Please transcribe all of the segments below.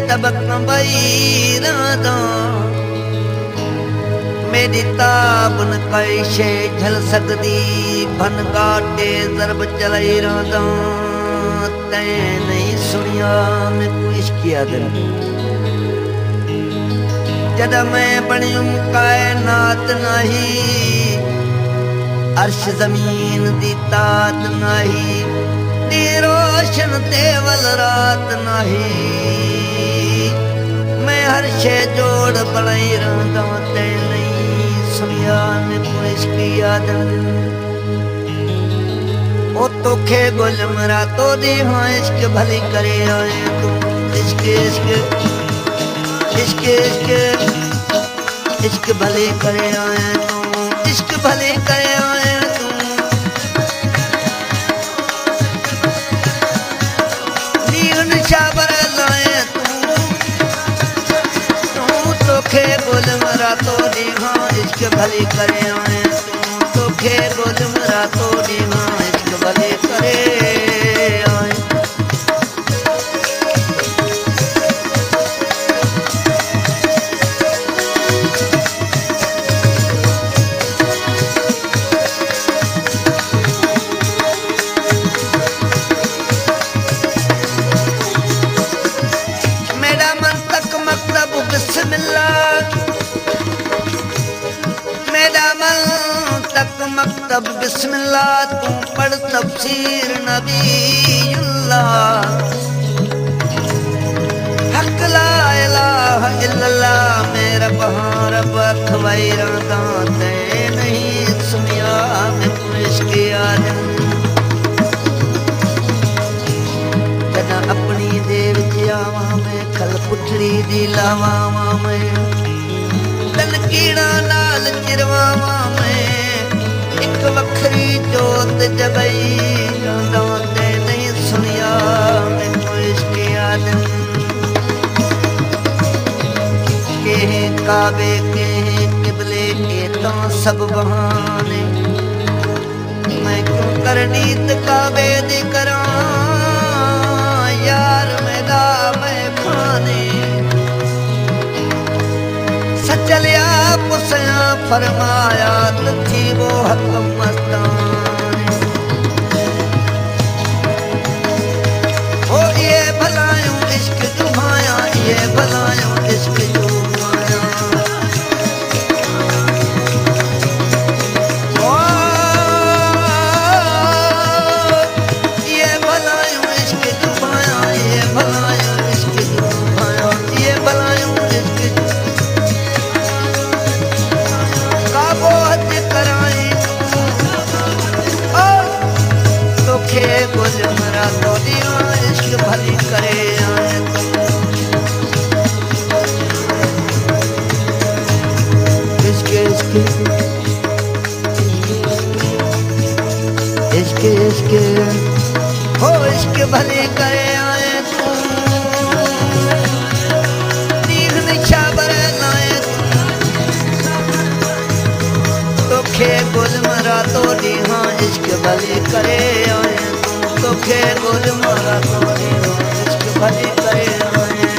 तबक बई रादा मेरी ताब न कई शे झल सकदी भन गाटे जरब चलाई रादा तै नहीं सुनिया मैं कोई इश्किया दिल जद मैं बनियुम कायनात नहीं अर्श जमीन दी तात नहीं दी रोशन तेवल रात नहीं मैं हर शे जोड़ बनाई रहंदा ते नहीं सुनिया ने कोई इश्की याद ओ तोखे गुल मरा तो दी हाँ इश्क भली करे आए तू इश्क इश्क इश्क इश्क इश्क भली करे आए तू इश्क भली करे आए तू नीन शाबर लाए तोखे बोल मरा तो दीवा इश्क भली करे आए तोखे बोल मरा तो दीवा इश्क भली करे आए मेरा मन तक मतलब बिस्मिल्लाह मेरा मन तक मकतब बिस्मिल्लाह तू पढ़ तफसीर नबीउल्लाह हक ला इलाहा इल्लल्लाह मेरा बहार बखवाई रदा ते नहीं सुनिया मैं इश्क याद जना अपनी देव आवा मैं खल पुछड़ी दी लावा मैं तन कीड़ा नाल चिरवावा मैं एक वखरी जोत जगई ते नहीं सुनिया मैं कोई इश्क याद के काबे के किबले के तो सब बहाने मैं क्यों करनीत काबे दी करा यार मेरा मैं खाने सचलिया पुसया फरमाया थी वो हक मस्तान ओ ये भलायूं इश्क जुमाया ये भलायूं इश्क जुमाया ओ ये भलायूं इश्क जुमाया ये भलायूं इश्क जुमाया ये भलायूं इश्क तोखे गुल मरा तो दिया इश्क भली करे आए इश्क इश्क इश्क इश्क हो इश्क भली करे आए तू नीर निशाबर लाए तोखे गुल मरा तो दिया इश्क भली करे आए तोखे गुल मरा तो दिया इश्क भली करे आए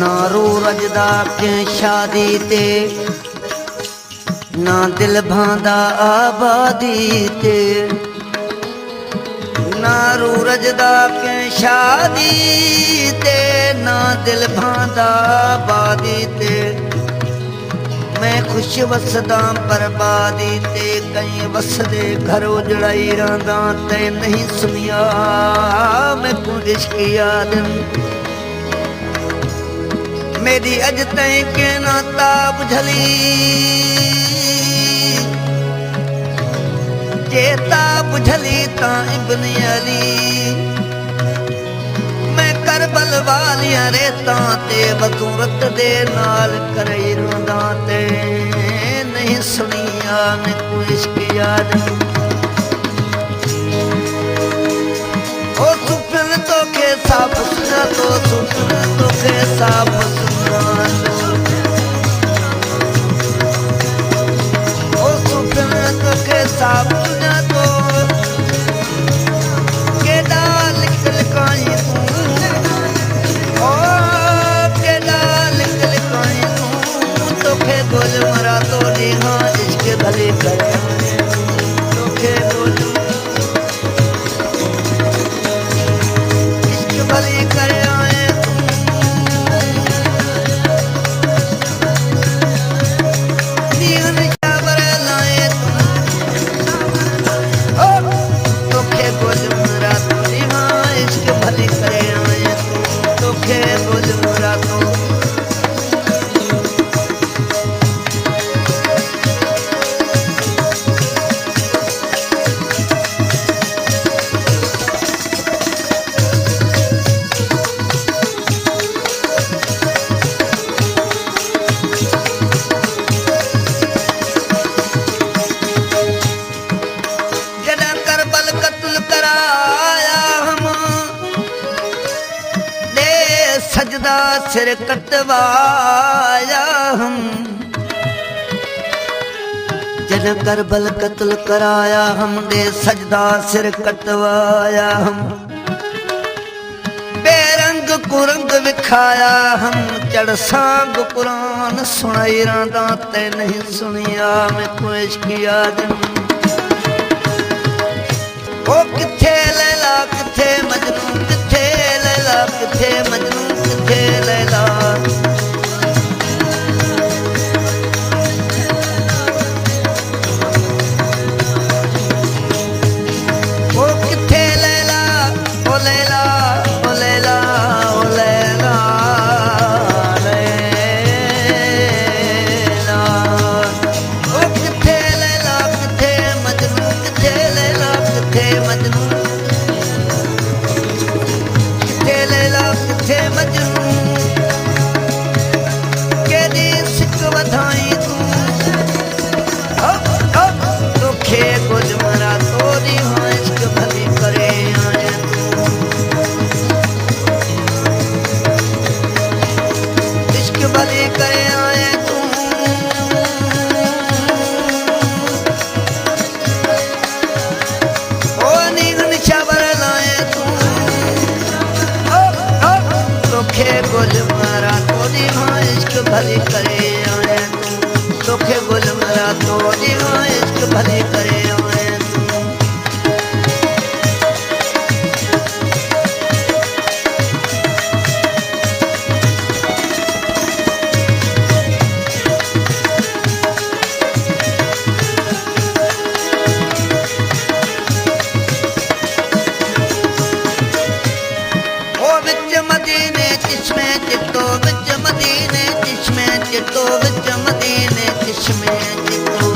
ना रो रजदा के शादी ते ना दिल भांदा आबादी ते ना रू रजदा के शादी ते ना दिल भांदा आबादी ते मैं खुश वसदा बर्बादी ते कई वसदे घर उजड़ाई रंदा ते नहीं सुनिया मैं को इश्क याद मेरी अज तई के ना ताब झली चेता बुझली ता इब्न अली मैं करबल वालियां रेतां ते बसूरत दे नाल करई रोंदा ते नहीं सुनिया मैं कोई इश्क याद ओ सुपन तो के साफ सुना तो सुपन तो के साफ सुना ओ सुपन तो के साफ सुना तो के डाल लिखाई तू ओ के डाल लिखाई तू तो के बोल मरा तो निहा इश्क भले करे तो के बोल भली कर आए दीन चावर लाए तोखे बोल मुरा तो इश्क भली कर आए तोखे बोल मुरा तो सजदा सिर कटवाया हम जन करबल कत्ल कराया हमने सजदा सिर कटवाया हम बेरंग कुरंग विखाया हम चढ़ सांग कुरान सुनाई रांदा ते नहीं सुनिया मैं कोई इश्क याद ओ किथे लैला किथे मजनू किथे लैला किथे मजनू किथे लैला ओ किथे लैला ओ लैला ओ लैला ओ लैला लैला ओ किथे लैला किथे मजनू किथे लैला किथे मजनू किथे लैला किथे मजनू केदी सिक वधाई तू तोखे कुछ मरा तोरी हाँ इश्क भली करे आए इश्क भली करे आए तू ओ नीगन चावर लाए तू तोखे गुल मारा तोरी हाँ इश्क भली करे आए तोखे गुल मारा तोरी हाँ इश्क भली करे आए ओ विच मदीने चिश्मे चितो विच मदीने चिश्मे चितो विच मदीने चिश्मे चितो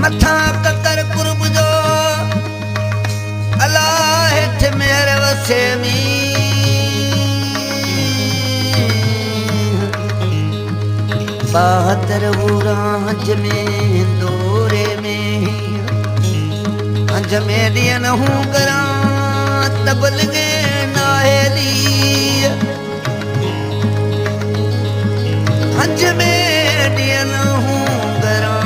मथा ककर कुर्ब जो अल्लाह हेठ मेरे वसे मी बहादुर हंज में दौरे में हंज में दियन हूँ करा तबलगे नाहेली हंज में दियन हूँ करा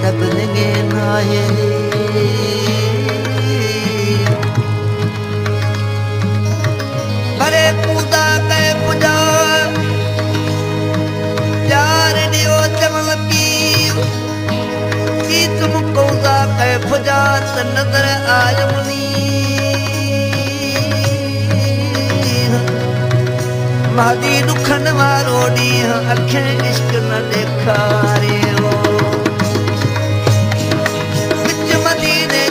तबलगे नाहेली भरे कूदा कह पुजा यार दियो चमल पीव की तुम कौदा कह पुजा त नजर आय मुनी मादी दुखन वारो ॾींहुं अखियुनि इश्क न ॾेखारियो विच मदीने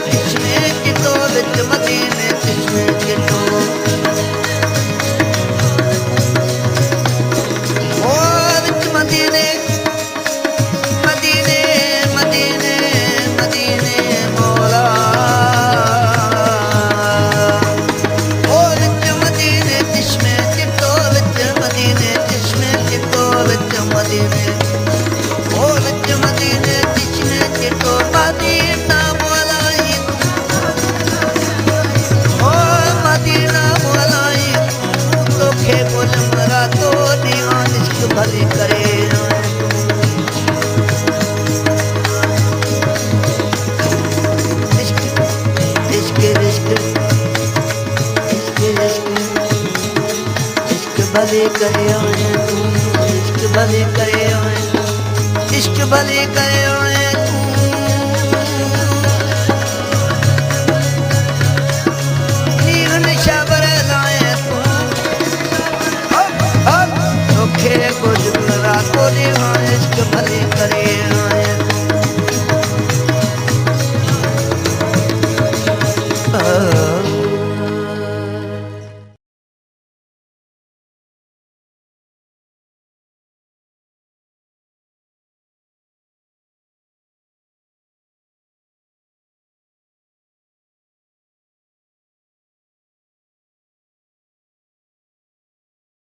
मदीने ओ विच मदीने जिसने चिटो मदीना मोलाई ओ मदीना मोलाई तोखे बोल मरा तो दीवान इश्क भली करे भले करे इश्क भले करे इश्क भले करे